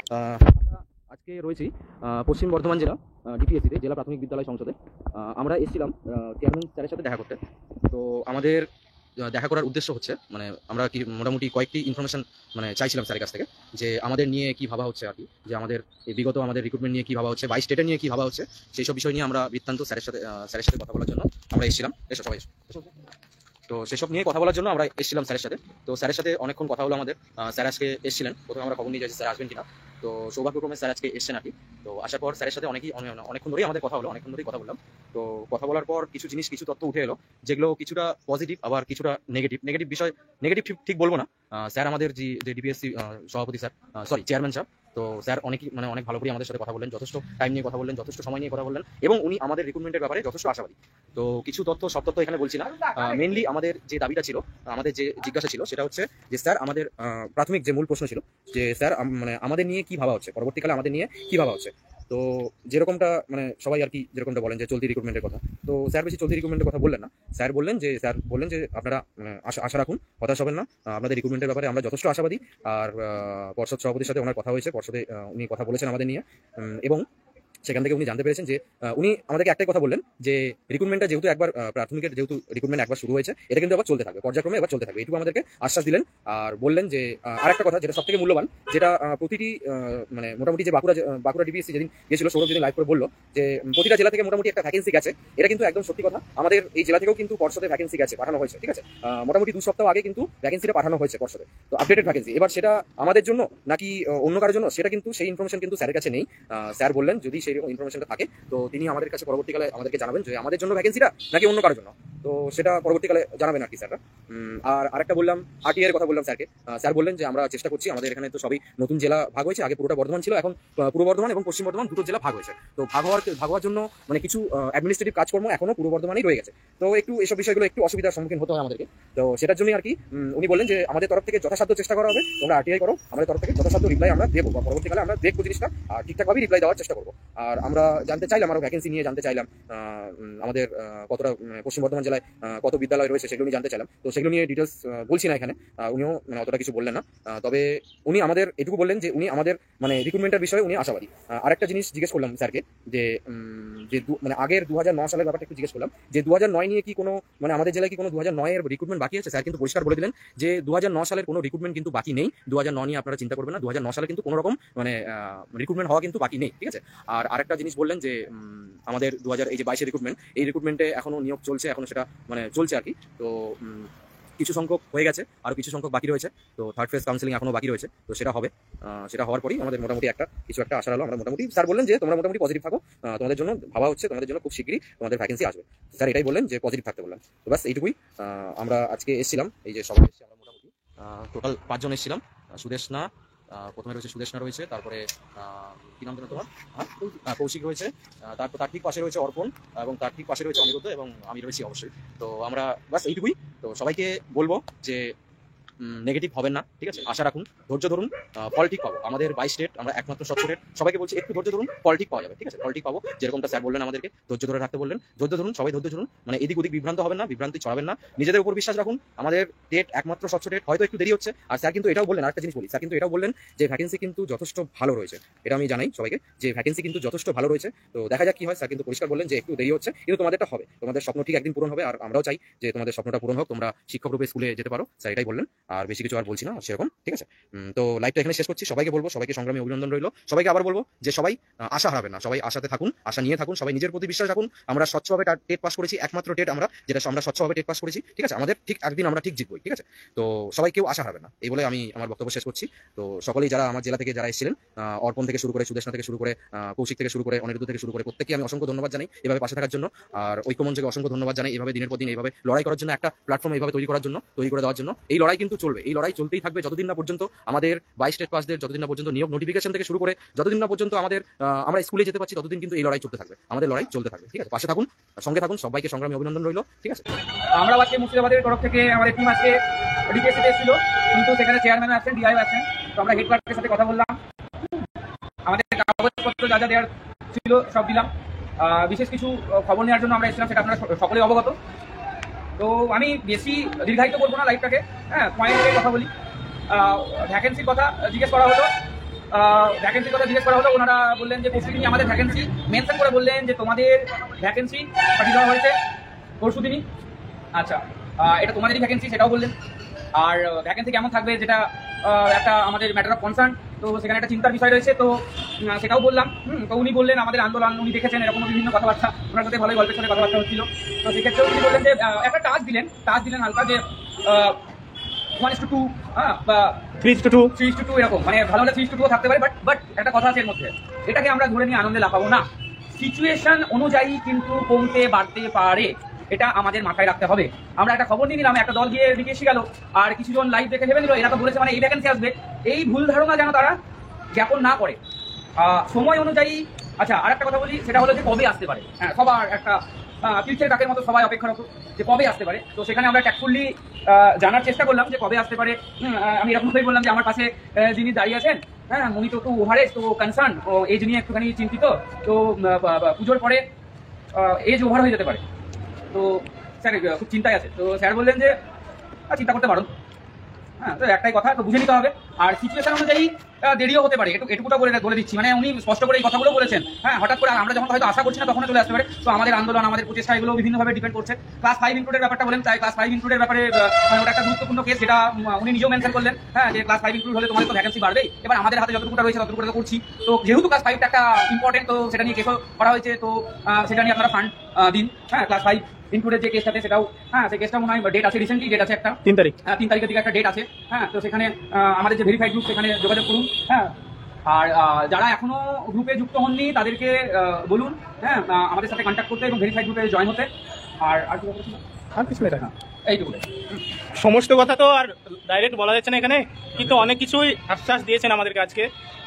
আমরা আজকে রয়েছি পশ্চিম বর্ধমান জেলা ডিপিএসসিতে, জেলা প্রাথমিক বিদ্যালয় সংসদে। আমরা এসেছিলাম চেয়ারম্যান স্যারের সাথে দেখা করতে। তো আমাদের দেখা করার উদ্দেশ্য হচ্ছে, মানে আমরা কি মোটামুটি কয়েকটি ইনফরমেশন মানে চাইছিলাম স্যারের কাছ থেকে, যে আমাদের নিয়ে কি ভাবা হচ্ছে আর কি, যে আমাদের এই বিগত আমাদের রিক্রুটমেন্ট নিয়ে কি ভাবা হচ্ছে, 22 স্টেটের নিয়ে কি ভাবা হচ্ছে, সেই সব বিষয় নিয়ে আমরা বৃত্তান্ত স্যারের সাথে কথা বলার জন্য আমরা এসেছিলাম। এসো সবাই এসো। তো সেসব নিয়ে কথা বলার জন্য আমরা এসেছিলাম স্যারের সাথে। তো স্যারের সাথে অনেকক্ষণ কথা হলো আমাদের। স্যার আজকে এসেছিলেন, প্রথমে আমরা খবর নিয়ে যাচ্ছি স্যার আসবেন কিনা। তো সৌভাগ্যক্রমে স্যার আজকে এসেছেন আর কি। তো আসার পর স্যারের সাথে অনেকক্ষণ ধরেই আমাদের কথা হলো, অনেকক্ষণ ধরেই কথা বললাম। তো কথা বলার পর কিছু তথ্য উঠে এলো, যেগুলো কিছুটা পজিটিভ আবার কিছুটা নেগেটিভ বিষয়। নেগেটিভ ঠিক বলবো না। স্যার আমাদের যে ডিপিএসসি সভাপতি স্যার, সরি চেয়ারম্যান স্যার, তো স্যার অনেক ভালো করে আমাদের সাথে কথা বললেন, যথেষ্ট টাইম নিয়ে কথা বললেন, যথেষ্ট সময় নিয়ে কথা বললেন, এবং উনি আমাদের রিক্রুটমেন্টের ব্যাপারে যথেষ্ট আশাবাদী। তো কিছু তথ্য, সব তথ্য এখানে বলছি না। মেইনলি আমাদের যে দাবিটা ছিল, আমাদের যে জিজ্ঞাসা ছিল, সেটা হচ্ছে যে স্যার আমাদের প্রাথমিক যে মূল প্রশ্ন ছিল, যে স্যার মানে আমাদের নিয়ে কি ভাবা হচ্ছে, পরবর্তীকালে আমাদের নিয়ে কি ভাবা হচ্ছে। তো যেরকমটা মানে সবাই আর কি যেরকমটা বলেন যে চলতি রিক্রুটমেন্টের কথা, তো স্যার বেশি চলতি রিক্রুটমেন্টের কথা বললেন না। স্যার বললেন যে আপনারা আশা রাখুন, হতাশ হবেন না, আপনাদের রিক্রুটমেন্টের ব্যাপারে আমরা যথেষ্ট আশাবাদী। আর পর্ষদ সভাপতির সাথে ওনার কথা হয়েছে, পর্ষদে উনি কথা বলেছেন আমাদের নিয়ে, এবং সেখান থেকে উনি জানতে পেরেছেন যে উনি আমাদেরকে একটাই কথা বললেন, যে রিক্রুটমেন্টটা যেহেতু একবার প্রাথমিকের যেহেতু রিক্রুটমেন্ট একবার শুরু হয়েছে, এটা কিন্তু আবার চলতে থাকবে, পর্যায়ক্রমে এবার চলতে থাকবে, এটুকু আমাদেরকে আশ্বাস দিলেন। আর বললেন যে আরেকটা কথা যেটা সবথেকে মূল্যবান, যেটা প্রতিটি মানে মোটামুটি যে বাঁকুড়া ডিবিএসসি যেদিন গেছিল, সৌরভ যেদিন লাইভ করে বললো যে প্রতিটা জেলা থেকে মোটামুটি একটা ভ্যাকেন্সি গেছে, এটা কিন্তু একদম সত্যি কথা। আমাদের এই জেলা থেকেও কিন্তু পর্ষদে ভ্যাকেন্সি গেছে, পাঠানো হয়েছে, ঠিক আছে। মোটামুটি 2 সপ্তাহ আগে কিন্তু ভ্যাকেন্সিটা পাঠানো হয়েছে পর্ষদে, তো আপডেটেড ভ্যাকেন্সি। এবার সেটা আমাদের জন্য নাকি অন্য কারোর জন্য, সেটা কিন্তু সেই ইনফরমেশন কিন্তু স্যারের কাছে নেই। স্যার বললেন যদি সেই ইনফরমেশনটা থাকে, তো তিনি আমাদের কাছে পরবর্তীকালে আমাদেরকে জানাবেন যে আমাদের জন্য ভ্যাকেন্সিটা নাকি অন্য কারোর জন্য, তো সেটা পরবর্তীকালে জানাবেন আর কি স্যাররা। আর আরেকটা বললাম, আরটিআই এর কথা বললাম স্যারকে। স্যার বললেন যে আমরা চেষ্টা করছি, আমাদের এখানে তো সবই নতুন জেলা ভাগ হয়েছে, আগে পুরোটা বর্ধমান ছিল, এখন পূর্ব বর্ধমান এবং পশ্চিম বর্ধমান দুটো জেলা ভাগ হয়েছে। তো ভাগ হওয়ার জন্য মানে কিছু অ্যাডমিনিস্ট্রেটিভ কাজকর্ম এখনো পূর্ব বর্ধমানেই রয়ে গেছে। তো একটু এসব বিষয়গুলো একটু অসুবিধার সম্মুখীন হতে হয় আমাদেরকে। তো সেটার জন্যই আর কি উনি বললেন যে আমাদের তরফ থেকে যথাসাধ্য চেষ্টা করা হবে, তোমরা আরটিআই করো, আমাদের তরফ থেকে যথাসাধ্য রিপ্লাই আমরা দেবো, বা পরবর্তীকালে আমরা দেখবো জিনিসটা আর ঠিকঠাকভাবে রিপ্লাই দেওয়ার চেষ্টা করবো। আর আমরা জানতে চাইলাম, আরো ভ্যাকেন্সি নিয়ে জানতে চাইলাম, আমাদের কতটা পশ্চিম বর্ধমান জেলায় কত বিদ্যালয় রয়েছে সেগুলো নিয়ে জানতে চাইলাম। তো সেগুলো নিয়ে ডিটেলস বলছি না এখানে, উনিও মানে অতটা কিছু বললেন না। তবে উনি আমাদের এটুকু বললেন যে উনি আমাদের মানে রিক্রুটমেন্টের বিষয়ে উনি আশাবাদী। আরেকটা জিনিস জিজ্ঞেস করলাম স্যারকে, যে মানে আগের 2009 সালের ব্যাপারটা একটু জিজ্ঞেস করলাম, যে 2009 নিয়ে কি কোনো মানে আমাদের জেলায় কি কোনো 2009 এর রিক্রুটমেন্ট বাকি আছে। স্যার কিন্তু পরিষ্কার বলে দিলেন যে 2009 সালের কোনো রিক্রুটমেন্ট কিন্তু বাকি নেই, 2009 নিয়ে আপনারা চিন্তা করবেন না, 2009 সালে কিন্তু কোনো রকম মানে রিক্রুটমেন্ট হওয়া কিন্তু বাকি নেই, ঠিক আছে। আর আরেকটা জিনিস বললেন যে আমাদের 2000 এই যে 22 রিক্রুটমেন্ট, এই রিক্রুটমেন্টে এখনো নিয়োগ চলছে, এখনো সেটা মানে চলছে আর কি। তো কিছু সংখ্যক হয়ে গেছে, আরো কিছু সংখ্যক বাকি রয়েছে। তো থার্ড ফেজ কাউন্সিলিং এখনো বাকি রয়েছে, তো সেটা হবে। সেটা হওয়ার পরই আমাদের মোটামুটি কিছু একটা আশা হলো। আমরা মোটামুটি স্যার বললেন যে তোমরা মোটামুটি পজিটিভ থাকো, তোমাদের জন্য ভাবা হচ্ছে, তোমাদের জন্য খুব শীঘ্রই তোমাদের ভ্যাকেন্সি আসবে। স্যার এটাই বললেন যে পজিটিভ থাকতে বললেন। তো ব্যাস এইটুকুই। আমরা আজকে এসেছিলাম, এই যে সবাই এসেছি আমরা মোটামুটি টোটাল 5 জন এসেছিলাম। সুদেশনা প্রথমে রয়েছে, সুদেশনা রয়েছে, তারপরে কি নাম যেন তোমার, কৌশিক রয়েছে, তারপর তার ঠিক পাশে রয়েছে অর্পণ, এবং তার ঠিক পাশে রয়েছে অনিরুদ্ধ, এবং আমি রয়েছি অবশ্যই। তো আমরা বাস এইটুকুই। তো সবাইকে বলবো যে নেগেটিভ হবেন না, ঠিক আছে, আশা রাখুন, ধৈর্য ধরুন, ফল ঠিক পাবো। আমাদের 22 স্টেট, আমরা একমাত্র স্বচ্ছ স্টেট, সবাইকে বলছি একটু ধৈর্য ধরুন, ফল ঠিক পাওয়া যাবে, ঠিক আছে, ফল ঠিক পাবো। যেরকমটা স্যার বললেন আমাদেরকে ধৈর্য ধরে রাখতে বললেন, ধৈর্য ধরুন, সবাই ধৈর্য ধরুন, মানে এদিক ওদিক বিভ্রান্ত হবেন না, বিভ্রান্তি ছড়াবেন না, নিজেদের উপর বিশ্বাস রাখুন। আমাদের টেট একমাত্র স্বচ্ছ টেট, হয়তো একটু দেরি হচ্ছে। আর স্যার কিন্তু এটাও বললেন, আরেকটা জিনিস বলি, স্যার কিন্তু এটাও বললেন যে ভ্যাকেন্সি কিন্তু যথেষ্ট ভালো রয়েছে। এটা আমি জানাই সবাইকে যে ভ্যাকেন্সি কিন্তু যথেষ্ট ভালো রয়েছে। তো দেখা যাক কি হয়। স্যার কিন্তু পরিষ্কার বললেন যে একটু দেরি হচ্ছে, কিন্তু তোমাদেরটা হবে, তোমাদের স্বপ্ন ঠিক একদিন পূরণ হবে। আর আমরাও চাই যে তোমাদের স্বপ্নটা পূরণ হোক, তোমরা শিক্ষক রূপে স্কুলে যেতে পারো। স্যার এটাই বললেন, আর বেশি কিছু আর বলছি না সেরকম, ঠিক আছে। তো লাইভটা এখানে শেষ করছি। সবাইকে বলবো, সবাইকে সংগ্রামী অভিনন্দন রইল। সবাইকে আবার বলবো যে সবাই আশা হারাবেন না, সবাই আশাতে থাকুন, আশা নিয়ে থাকুন, সবাই নিজের প্রতি বিশ্বাস রাখুন। আমরা স্বচ্ছভাবে টেট পাস করেছি, একমাত্র টেট আমরা যেটা আমরা স্বচ্ছভাবে টেট পাস করেছি, ঠিক আছে। আমাদের ঠিক একদিন আমরা ঠিক জিতবই, ঠিক আছে। তো সবাই কেউ আশা হারাবেন না, এই বলে আমি আমার বক্তব্য শেষ করছি। তো সকলেই যারা আমার জেলা থেকে যারা এসেছিলেন, অর্পণ থেকে শুরু করে, সুদেশনা থেকে শুরু করে, কৌশিক থেকে শুরু করে, অনিরুদ্ধ থেকে শুরু করে, প্রত্যেককে আমি অসংখ্য ধন্যবাদ জানাই এভাবে পাশে থাকার জন্য। আর ঐক্যমঞ্চকে অসংখ্য ধন্যবাদ জানাই এভাবে দিনের পর দিন এইভাবে লড়াই করার জন্য, একটা প্ল্যাটফর্ম এইভাবে তৈরি করে দেওয়ার জন্য। এই লড়াই কিন্তু চলবে, এই লড়াই চলতেই থাকবে যতদিন না পর্যন্ত আমাদের 22 স্টেট পাসদের, যতদিন না পর্যন্ত নিয়োগ নোটিফিকেশন থেকে শুরু করে, যতদিন না পর্যন্ত আমাদের আমরা স্কুলে যেতে পারছি, ততদিন কিন্তু এই লড়াই চলতে থাকবে, আমাদের লড়াই চলতে থাকবে, ঠিক আছে। পাশে থাকুন, সঙ্গে থাকুন, সবাইকে সংগ্রামী অভিনন্দন রইল, ঠিক আছে। আমরা আজকে মুর্শিদাবাদের তরফ থেকে আমাদের টিম আজকে ডিপিএসসিতে এসেছিল, কিন্তু সেখানে চেয়ারম্যান আছেন, ডিআইও আছেন। তো আমরা হেড ক্লার্কের সাথে কথা বললাম, আমাদের কাগজপত্র যা যা দেওয়ার ছিল সব দিলাম। বিশেষ কিছু খবর নেওয়ার জন্য আমরা এসেছিলাম, সেটা আপনারা সকলেই অবগত। তো আমি বেশি দীর্ঘায়িত করবো না লাইভটাকে, হ্যাঁ, পয়েন্টে কথা বলি। ভ্যাকেন্সির কথা জিজ্ঞেস করা হলো, ভ্যাকেন্সির কথা জিজ্ঞেস করা হলো, ওনারা বললেন যে পরশু দিনই আমাদের ভ্যাকেন্সি মেনশন করে বললেন যে তোমাদের ভ্যাকেন্সি পাঠিয়ে দেওয়া হয়েছে পরশু দিনই। আচ্ছা, এটা তোমাদেরই ভ্যাকেন্সি সেটাও বললেন। আর ভ্যাকেন্সি কেমন থাকবে যেটা একটা আমাদের ম্যাটার অফ কনসার্ন, তো সেখানে একটা চিন্তার বিষয় রয়েছে, তো সেটাও বললাম। তো উনি বললেন আমাদের আন্দোলন উনি দেখেছেন, এরকম বিভিন্ন কথাবার্তা ওনার সাথে ভালোই গল্পের সাথে কথাবার্তা হচ্ছিল। তো সেক্ষেত্রে উনি বললেন যে একটা টাস্ক দিলেন হালকা, যে 1:2 বা 3:2 3:2 এরকম, মানে ভালো হলে 3:2 থাকতে পারে, বাট একটা কথা আছে এর মধ্যে, এটাকে আমরা ধরে নিয়ে আনন্দে লাফাবো না। সিচুয়েশন অনুযায়ী কিন্তু কমতে বাড়তে পারে, এটা আমাদের মাথায় রাখতে হবে। আমরা একটা খবর নিয়ে নিলাম, একটা দল গিয়ে এদিকে এসে গেল, আর কিছুজন লাইভ দেখে ভেবে নিল এরা তো বলেছে মানে এই ভ্যাকেন্সি আসবে, এই ভুল ধারণা যেন তারা জ্ঞাপন না করে। সময় অনুযায়ী, আচ্ছা আর একটা কথা বলি, সেটা হলো যে কবে আসতে পারে। হ্যাঁ, সবার একটা তীর্থের ডাকের মতো সবাই অপেক্ষারত যে কবে আসতে পারে। তো সেখানে আমরা ট্যাক্টফুলি জানার চেষ্টা করলাম যে কবে আসতে পারে। আমি এরকমভাবে বললাম যে আমার পাশে যিনি দাঁড়িয়ে আছেন, হ্যাঁ উনি তো একটু ওভারেজ, তো কনসার্ন, এজ নিয়ে একটুখানি চিন্তিত, তো পুজোর পরে এজ ওভার হয়ে যেতে পারে। তো স্যার খুব চিন্তায় আছে। তো স্যার বললেন যে চিন্তা করতে পারো। হ্যাঁ, তো একটাই কথা, তো বুঝে নিতে হবে। আর সিচুয়েশন অনুযায়ী দেরিও হতে পারে, এটুকুটা বলে দিচ্ছি, মানে উনি স্পষ্ট করে এই কথাগুলো বলেছেন। হ্যাঁ, হঠাৎ করে আমরা যখন হয়তো আশা করছি না তখন চলে আসতে পারে। তো আমাদের আন্দোলন, আমাদের প্রচেষ্টা, এগুলো বিভিন্নভাবে ডিপেন্ড করছে। ক্লাস 5 ইনক্লুডের ব্যাপারটা বলেন, তাই ক্লাস 5 ইনক্লুডের ব্যাপারে মানে ওটা একটা গুরুত্বপূর্ণ কেস, যেটা উনি নিজেও মেনশন করলেন। হ্যাঁ, যে ক্লাস 5 ইনক্লুড হলে তোমাদের তো ভ্যাকেন্সি বাড়বেই। এবার আমাদের হাতে যতটুকুটা রয়েছে ততটুকুটা করছি। তো যেহেতু ক্লাস 5টা একটা ইম্পর্টেন্ট, তো সেটা নিয়ে কেসও করা হয়েছে। তো সেটা নিয়ে আপনারা ফান্ড দিন। হ্যাঁ, ক্লাস 5 ইনক্লুডের যে কেসটাতে, সেটাও হ্যাঁ সেই কেসটা মনে হয় ডেট আছে, রিসেন্টলি ডেট আছে একটা 3 তারিখ। 3 তারিখের দিকে একটা ডেট আছে। হ্যাঁ, তো সেখানে আমাদের যে ভেরিফাইড গ্রুপ সেখানে যোগাযোগ করুন। হ্যাঁ, আর যারা এখনো গ্রুপে যুক্ত হননি তাদেরকে বলুন হ্যাঁ আমাদের সাথে কন্ট্যাক্ট করতে এবং ভেরিফাইড গ্রুপে জয়েন হতে। আর কি কথা ছিল? আর কিছু নেই দেখা। এইটুকুটাই। সমস্ত কথা তো আর ডাইরেক্ট বলা যাচ্ছে না এখানে, কিন্তু অনেক কিছুই আশ্বাস দিয়েছেন আমাদেরকে আজকে,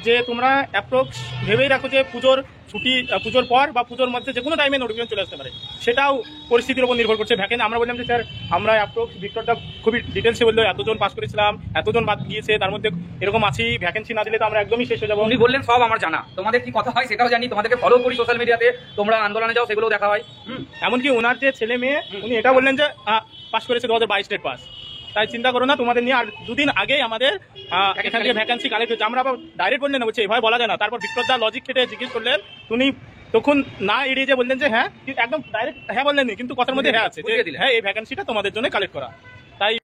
যে তোমরা অ্যাপ্রক্স ভেবেই রাখো যে পুজোর ছুটি, পুজোর পর বা পুজোর মধ্যে যে কোনো টাইমে নোটিফিকেশন চলে আসতে পারে। সেটাও পরিস্থিতির উপর নির্ভর করছে। ভ্যাকেন্সি আমরা বললাম যে স্যার আমরা অ্যাপ্রক্স ভিক্টরটা খুবই ডিটেলসে বললো, এতজন পাস করেছিলাম, এতজন বাদ গিয়েছে, তার মধ্যে এরকম আছি, ভ্যাকেন্সি না দিলে তো আমরা একদমই শেষ হয়ে যাবো। উনি বললেন সব আমার জানা, তোমাদের কি কথা হয় সেটাও জানি, তোমাদেরকে ফলো করি সোশ্যাল মিডিয়াতে, তোমরা আন্দোলনে যাও সেগুলো দেখা হয়। এমনকি ওনার যে ছেলে মেয়ে, উনি এটা বললেন যে পাস করেছে 2022 স্টেট পাস, তাই চিন্তা করো না তোমাদের নিয়ে। আর দুদিন আগেই আমাদের এখান থেকে ভ্যাকেন্সি কালেক্ট হচ্ছে। আমরা আবার ডাইরেক্ট বললেন না, বলছি এভাবে বলা যায় না। তারপর বিক্রমদা লজিক খেটে জিজ্ঞেস করলেন, উনি তখন না এড়িয়ে যে বললেন যে হ্যাঁ, একদম ডাইরেক্ট হ্যাঁ বললেন, কিন্তু কথার মধ্যে হ্যাঁ আছে যে হ্যাঁ এই ভ্যাকেন্সিটা তোমাদের জন্য কালেক্ট করা। তাই